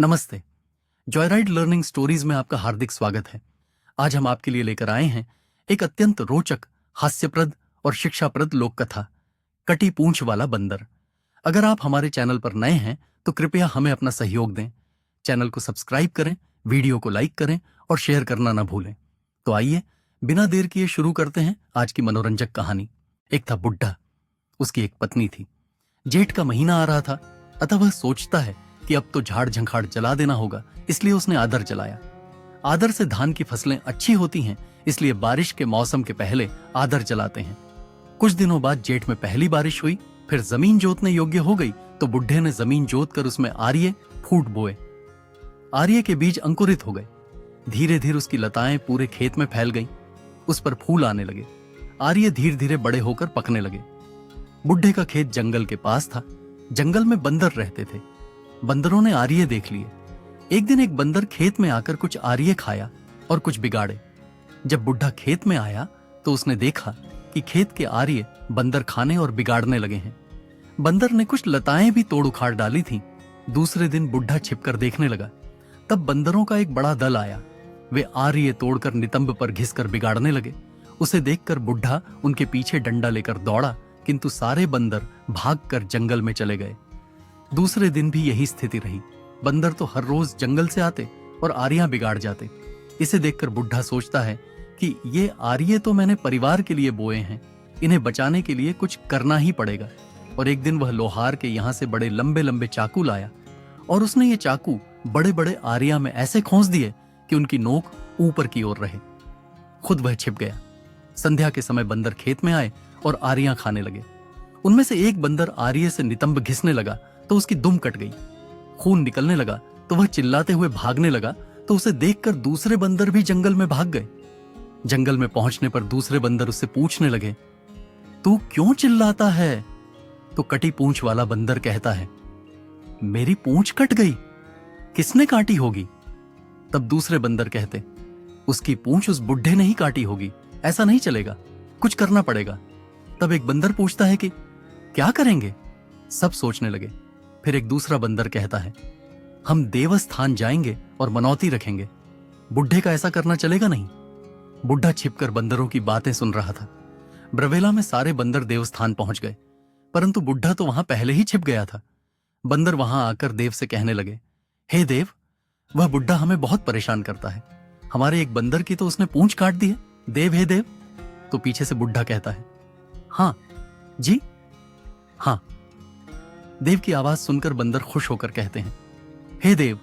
नमस्ते। Joyride learning stories में आपका हार्दिक स्वागत है। आज हम आपके लिए लेकर आए हैं एक अत्यंत रोचक, हास्यप्रद और शिक्षाप्रद लोक कथा, कटी पूंछ वाला बंदर। अगर आप हमारे चैनल पर नए हैं तो कृपया हमें अपना सहयोग दें। चैनल को सब्सक्राइब करें, वीडियो को लाइक करें और शेयर करना न भूलें। तो आइए बिना देर किए शुरू करते हैं आज की मनोरंजक कहानी। एक था बुड्ढा, उसकी एक पत्नी थी। जेठ का महीना आ रहा था, अतः वह सोचता है कि अब तो झाड़ झंखाड़ जला देना होगा, इसलिए उसने आदर जलाया। आदर से धान की फसलें अच्छी होती हैं, इसलिए बारिश के मौसम के पहले आदर जलाते हैं। कुछ दिनों बाद जेठ में पहली बारिश हुई, फिर जमीन जोतने योग्य हो गई तो बुढ़े ने जमीन जोत कर उसमें आर्य फूट बोए। आर्य के बीज अंकुरित हो गए। धीरे धीरे उसकी लताएं पूरे खेत में फैल गईं। उस पर फूल आने लगे। आर्य धीरे धीरे बड़े होकर पकने लगे। बुढ़े का खेत जंगल के पास था। जंगल में बंदर रहते थे। बंदरों ने आर्य देख लिए। एक दिन एक बंदर खेत में आकर कुछ आर्य खाया और कुछ बिगाड़े। जब बुढ़ा खेत में आया तो उसने देखा कि खेत के आर्य बंदर खाने और बिगाड़ने लगे हैं। बंदर ने कुछ लताएं भी तोड़ उखाड़ डाली थीं। दूसरे दिन बुढ़ा छिपकर देखने लगा। तब बंदरों का एक बड़ा दल आया। वे आर्य तोड़कर नितंब पर घिसकर बिगाड़ने लगे। उसे देखकर बुढ़ा उनके पीछे डंडा लेकर दौड़ा, किंतु सारे बंदर भागकर जंगल में चले गए। दूसरे दिन भी यही स्थिति रही। बंदर तो हर रोज जंगल से आते और आर्यां बिगाड़ जाते। इसे देखकर बुढ़ा सोचता है कि ये आर्य तो मैंने परिवार के लिए बोए हैं, इन्हें बचाने के लिए कुछ करना ही पड़ेगा। और एक दिन वह लोहार के यहां से बड़े लंबे लंबे चाकू लाया और उसने ये चाकू बड़े बड़े आर्या में ऐसे खोंस दिए कि उनकी नोक ऊपर की ओर रहे। खुद वह छिप गया। संध्या के समय बंदर खेत में आए और आर्यां खाने लगे। उनमें से एक बंदर आर्य से नितंब घिसने लगा तो उसकी दुम कट गई। खून निकलने लगा तो वह चिल्लाते हुए भागने लगा, तो उसे देखकर दूसरे बंदर भी जंगल में भाग गए। जंगल में पहुंचने पर दूसरे बंदर उससे पूछने लगे, तू क्यों चिल्लाता है? तो कटी पूंछ वाला बंदर कहता है, मेरी पूंछ कट गई। किसने काटी होगी? तब दूसरे बंदर कहते, उसकी पूंछ उस बुढ़े ने ही काटी होगी, ऐसा नहीं चलेगा, कुछ करना पड़ेगा। तब एक बंदर पूछता है कि क्या करेंगे? सब सोचने लगे। फिर एक दूसरा बंदर कहता है, हम देवस्थान जाएंगे और मनौती रखेंगे। बुढ़े का ऐसा करना चलेगा नहीं। बुढ़ा छिपकर बंदरों की बातें सुन रहा था। ब्रवेला में सारे बंदर देवस्थान पहुंच गए, परंतु बुढ़ा तो वहां पहले ही छिप गया था। बंदर वहां आकर देव से कहने लगे, हे देव, वह बुढ़ा हमें बहुत परेशान करता है। हमारे एक बंदर की तो उसने पूंछ काट दी है। देव, हे देव। तो पीछे से बुढ़ा कहता है, हाँ जी, हाँ। देव की आवाज सुनकर बंदर खुश होकर कहते हैं, हे देव,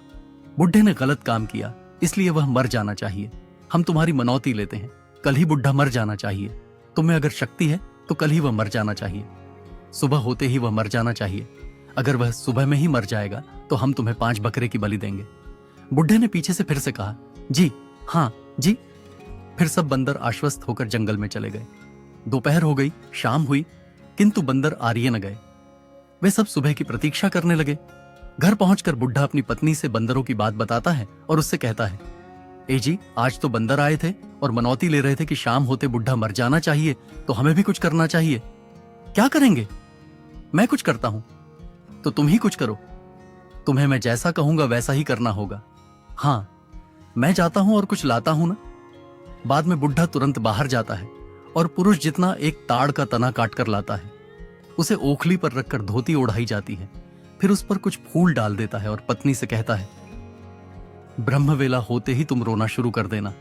बुढ़े ने गलत काम किया, इसलिए वह मर जाना चाहिए। हम तुम्हारी मनौती लेते हैं। कल ही बुढ़ा मर जाना चाहिए। तुम्हें अगर शक्ति है तो कल ही वह मर जाना चाहिए। सुबह होते ही वह मर जाना चाहिए। अगर वह सुबह में ही मर जाएगा तो हम तुम्हें 5 बकरे की बलि देंगे। बुढ़े ने पीछे से फिर से कहा, जी, हाँ जी। फिर सब बंदर आश्वस्त होकर जंगल में चले गए। दोपहर हो गई, शाम हुई, किंतु बंदर आर्य न गए। वे सब सुबह की प्रतीक्षा करने लगे। घर पहुंचकर बुढ़ा अपनी पत्नी से बंदरों की बात बताता है और उससे कहता है, ए जी, आज तो बंदर आए थे और मनौती ले रहे थे कि शाम होते बुढ़ा मर जाना चाहिए, तो हमें भी कुछ करना चाहिए। क्या करेंगे? मैं कुछ करता हूं तो तुम ही कुछ करो। तुम्हें मैं जैसा कहूंगा वैसा ही करना होगा। हां, मैं जाता हूं और कुछ लाता हूं ना। बाद में बुढ़ा तुरंत बाहर जाता है और पुरुष जितना एक ताड़ का तना काट कर लाता है। उसे ओखली पर रखकर धोती ओढ़ाई जाती है। फिर उस पर कुछ फूल डाल देता है और पत्नी से कहता है, ब्रह्मवेला होते ही तुम रोना शुरू कर देना।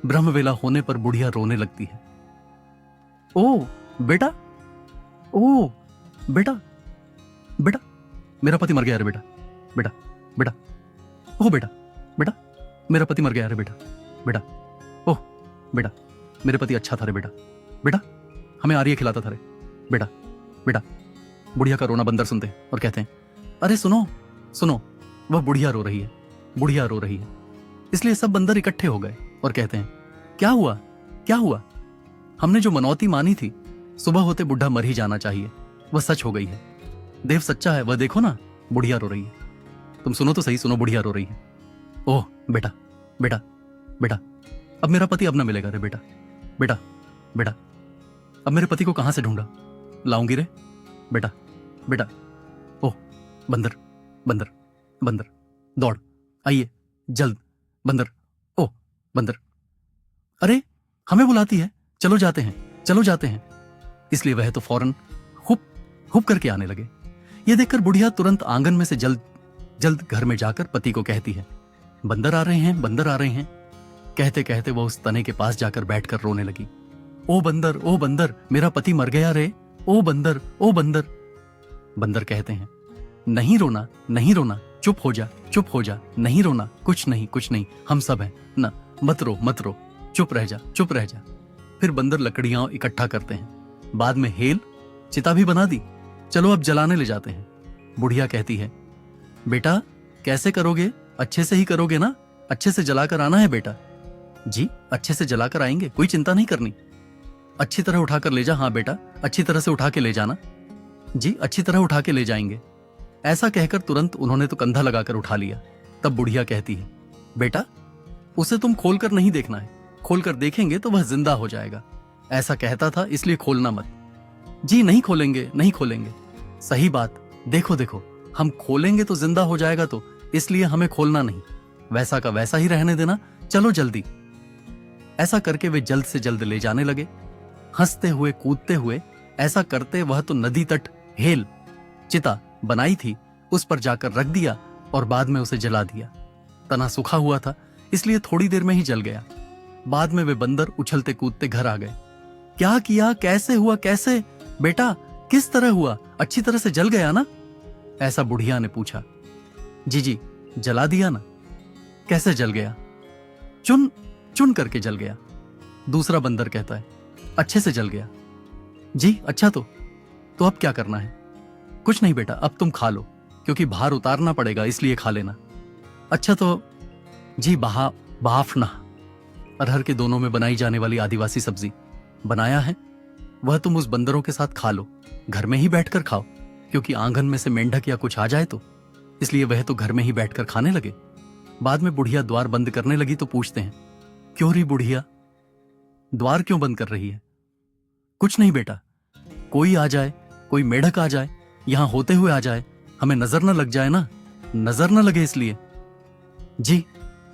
ब्रह्मवेला होने पर बुढ़िया रोने लगती है। ओ बेटा, ओ बेटा, बेटा, मेरा पति मर गया रे बेटा, बेटा, बेटा, ओ बेटा, बेटा, मेरा पति मर गया रे बेटा, बेटा, ओह बेटा, मेरे पति अच्छा था रे बेटा, बेटा, हमें आर्य खिलाता था रे बेटा, बेटा। बुढ़िया का रोना बंदर सुनते हैं और कहते हैं, अरे सुनो सुनो, वह बुढ़िया रो रही है, बुढ़िया रो रही है। इसलिए सब बंदर इकट्ठे हो गए और कहते हैं, क्या हुआ, क्या हुआ? हमने जो मनौती मानी थी, सुबह होते बुढ़ा मर ही जाना चाहिए, वह सच हो गई है। देव सच्चा है, वह देखो ना, बुढ़िया रो रही है। तुम सुनो तो सही, सुनो, बुढ़िया रो रही है। ओह बेटा, बेटा, बेटा, अब मेरा पति अब ना मिलेगा रे बेटा, बेटा, बेटा, अब मेरे पति को कहां से ढूंढा लाऊंगी रे बेटा, बेटा। ओह बंदर, बंदर, बंदर, दौड़, आइए, जल्द। बंदर, ओ बंदर, अरे हमें बुलाती है, चलो जाते हैं, चलो जाते हैं। इसलिए वह तो फौरन हुप हुप करके आने लगे। ये देखकर बुढ़िया तुरंत आंगन में से जल्द जल्द घर में जाकर पति को कहती है, बंदर आ रहे हैं, बंदर आ रहे हैं। कहते कहते वह उस तने के पास जाकर बैठकर रोने लगी। ओ बंदर, मेरा पति मर गया रे, ओ बंदर, ओ बंदर। बंदर कहते हैं, नहीं रोना, नहीं रोना, चुप हो जा, चुप हो जा, नहीं रोना, कुछ नहीं, हम सब हैं ना, मत रो, चुप रह जा, चुप रह जा। फिर बंदर लकड़ियां इकट्ठा करते हैं। बाद में हेल चिता भी बना दी, चलो अब जलाने ले जाते हैं। बुढ़िया कहती है, बेटा कैसे करोगे, अच्छे से ही करोगे ना, अच्छे से जलाकर आना है बेटा। जी अच्छे से जलाकर आएंगे, कोई चिंता नहीं करनी। अच्छी तरह उठाकर ले जा, हाँ बेटा अच्छी तरह से उठा के ले जाना। जी अच्छी तरह उठा के ले जाएंगे। ऐसा कहकर तुरंत उन्होंने तो कंधा लगाकर उठा लिया। तब बुढ़िया कहती है, बेटा उसे तुम खोलकर नहीं देखना है, खोलकर देखेंगे तो वह जिंदा हो जाएगा। ऐसा कहता था इसलिए खोलना मत। जी नहीं खोलेंगे, नहीं खोलेंगे। सही बात, देखो देखो, हम खोलेंगे तो जिंदा हो जाएगा, तो इसलिए हमें खोलना नहीं, वैसा का वैसा ही रहने देना, चलो जल्दी। ऐसा करके वे जल्द से जल्द ले जाने लगे, हंसते हुए कूदते हुए। ऐसा करते वह तो नदी तट हेल चिता बनाई थी उस पर जाकर रख दिया और बाद में उसे जला दिया। तना सूखा हुआ था इसलिए थोड़ी देर में ही जल गया। बाद में वे बंदर उछलते कूदते घर आ गए। क्या किया, कैसे हुआ, कैसे बेटा, किस तरह हुआ, अच्छी तरह से जल गया ना? ऐसा बुढ़िया ने पूछा। जी जला दिया ना। कैसे जल गया? चुन चुन करके जल गया। दूसरा बंदर कहता है, अच्छे से जल गया। जी अच्छा, तो अब क्या करना है? कुछ नहीं बेटा, अब तुम खा लो, क्योंकि भार उतारना पड़ेगा इसलिए खा लेना। अच्छा तो जी बाफना, अरहर के दोनों में बनाई जाने वाली आदिवासी सब्जी बनाया है, वह तुम उस बंदरों के साथ खा लो, घर में ही बैठकर खाओ, क्योंकि आंगन में से मेंढक या कुछ आ जाए तो, इसलिए वह तो घर में ही बैठकर खाने लगे। बाद में बुढ़िया द्वार बंद करने लगी तो पूछते हैं, क्यों री बुढ़िया, द्वार क्यों बंद कर रही है? कुछ नहीं बेटा, कोई आ जाए, कोई मेढक आ जाए, यहां होते हुए आ जाए, हमें नजर न लग जाए ना, नजर न लगे इसलिए। जी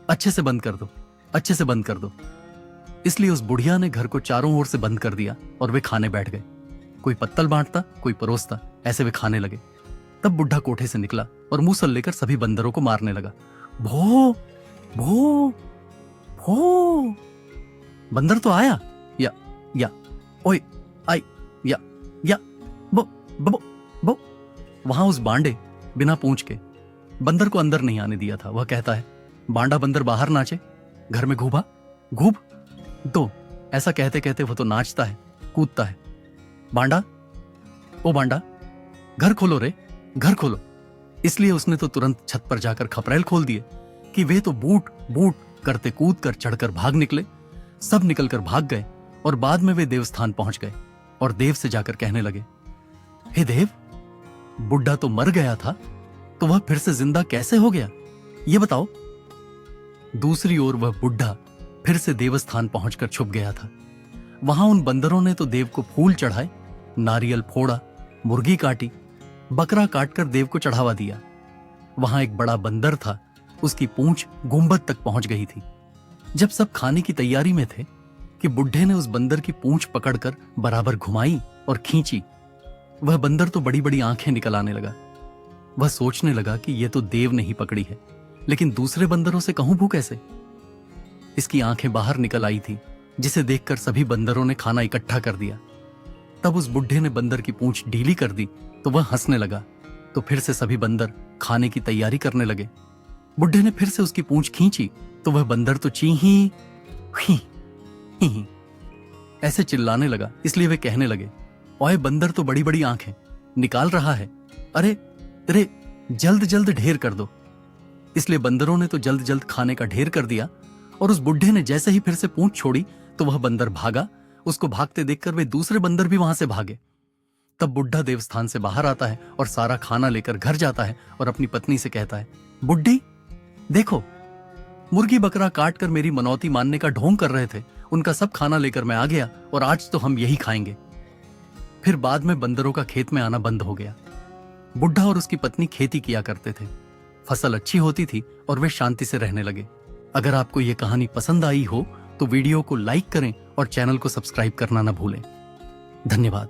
अच्छे से बंद कर दो, अच्छे से बंद कर दो। इसलिए उस बुढ़िया ने घर को चारों ओर से बंद कर दिया और वे खाने बैठ गए। कोई पत्तल बांटता, कोई परोसता, ऐसे वे खाने लगे। तब बुढ़ा कोठे से निकला और मूसल लेकर सभी बंदरों को मारने लगा। भो भो भो, बंदर तो आया, या ओए आई, या बो बो बो। वहां उस बांडे बिना पूंछ के बंदर को अंदर नहीं आने दिया था। वह कहता है, बांडा बंदर बाहर नाचे, घर में घूबा घूब दो। ऐसा कहते कहते वह तो नाचता है, कूदता है। बांडा, ओ बांडा, घर खोलो रे, घर खोलो। इसलिए उसने तो तुरंत छत पर जाकर खपरेल खोल दिए कि वे तो बूट बूट करते कूद कर चढ़कर भाग निकले। सब निकलकर भाग गए और बाद में वे देवस्थान पहुंच गए और देव से जाकर कहने लगे, हे देव, बुड्ढा तो मर गया था, तो वह फिर से जिंदा कैसे हो गया, ये बताओ। दूसरी ओर वह बुड्ढा फिर से देवस्थान पहुंचकर छुप गया था। वहां उन बंदरों ने तो देव को फूल चढ़ाए, नारियल फोड़ा, मुर्गी काटी, बकरा काटकर देव को चढ़ावा दिया। वहां एक बड़ा बंदर था, उसकी पूंछ गुंबद तक पहुंच गई थी। जब सब खाने की तैयारी में थे कि बुड्ढे ने उस बंदर की पूंछ पकड़कर बराबर घुमाई और खींची। वह बंदर तो बड़ी बड़ी आंखें निकल आने लगा। वह सोचने लगा कि यह तो देव ने ही पकड़ी है, लेकिन दूसरे बंदरों से कहूं भू कैसे। इसकी आंखें बाहर निकल आई थी, जिसे देखकर सभी बंदरों ने खाना इकट्ठा कर दिया। तब उस बुड्ढे ने बंदर की पूंछ ढीली कर दी तो वह हंसने लगा। तो फिर से सभी बंदर खाने की तैयारी करने लगे। बुड्ढे ने फिर से उसकी पूंछ खींची तो वह बंदर तो ची ही ऐसे चिल्लाने लगा। इसलिए वे कहने लगे, ओए बंदर तो बड़ी बड़ी आंखें निकाल रहा है, अरे तेरे जल्द जल्द ढेर कर दो। इसलिए बंदरों ने तो जल्द जल्द खाने का ढेर कर दिया और उस बुड्ढे ने जैसे ही फिर से पूंछ छोड़ी तो वह बंदर भागा। उसको भागते देखकर वे दूसरे बंदर भी वहां से भागे। तब बुड्ढा देवस्थान से बाहर आता है और सारा खाना लेकर घर जाता है और अपनी पत्नी से कहता है, बुड्ढी देखो, मुर्गी बकरा काट कर मेरी मनौती मानने का ढोंग कर रहे थे, उनका सब खाना लेकर मैं आ गया और आज तो हम यही खाएंगे। फिर बाद में बंदरों का खेत में आना बंद हो गया। बुड्ढा और उसकी पत्नी खेती किया करते थे, फसल अच्छी होती थी और वे शांति से रहने लगे। अगर आपको ये कहानी पसंद आई हो तो वीडियो को लाइक करें और चैनल को सब्सक्राइब करना न भूलें। धन्यवाद।